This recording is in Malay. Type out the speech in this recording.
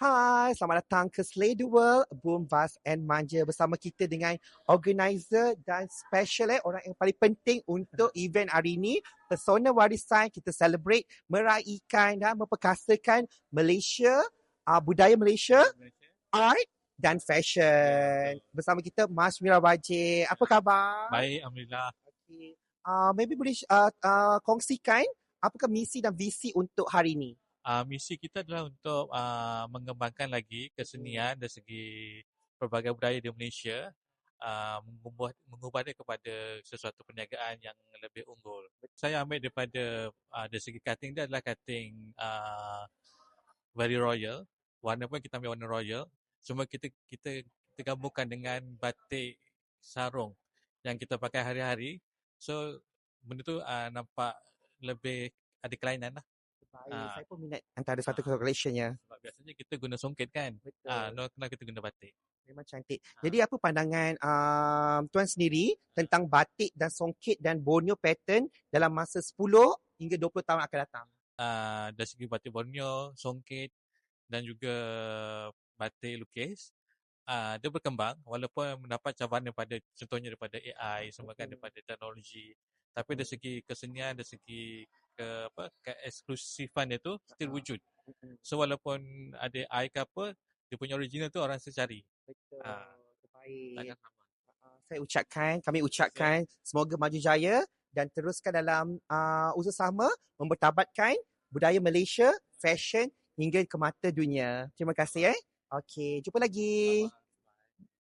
Hai, selamat datang ke Slay the World, Boom, Buzz and Manja bersama kita dengan organizer dan special orang yang paling penting untuk event hari ini. Pesona Warisan, kita celebrate, meraihkan dan memperkasakan Malaysia, budaya Malaysia, art dan fashion. Bersama kita Mas Mira Wajib. Apa khabar? Baik, Alhamdulillah. Okay. Maybe boleh kongsikan apakah misi dan visi untuk hari ini? Misi kita adalah untuk mengembangkan lagi kesenian dari segi pelbagai budaya di Malaysia, mengubah dia kepada sesuatu perniagaan yang lebih unggul. Saya ambil daripada dari segi cutting dia adalah cutting very royal. Warna pun kita ambil warna royal. Cuma kita gabungkan dengan batik sarung yang kita pakai hari-hari. So benda tu nampak lebih ada kelainan lah. Baik, saya pun minat antara satu collectionnya. Sebab biasanya kita guna songket kan. Betul. Kenapa kita guna batik? Memang cantik. Jadi apa pandangan Tuan sendiri tentang batik dan songket dan Borneo pattern dalam masa 10 hingga 20 tahun akan datang? Dari segi batik Borneo, songket dan juga batik lukis, dia berkembang walaupun mendapat cabaran contohnya daripada AI, semua kan daripada teknologi. Tapi dari segi kesenian, dari segi keeksklusifan dia tu still wujud. So walaupun ada AI ke apa, dia punya original tu orang secari. Betul. Baik. Kami ucapkan semoga maju jaya dan teruskan dalam usaha mempertabatkan budaya Malaysia, fashion hingga ke mata dunia. Terima kasih. Okey, jumpa lagi.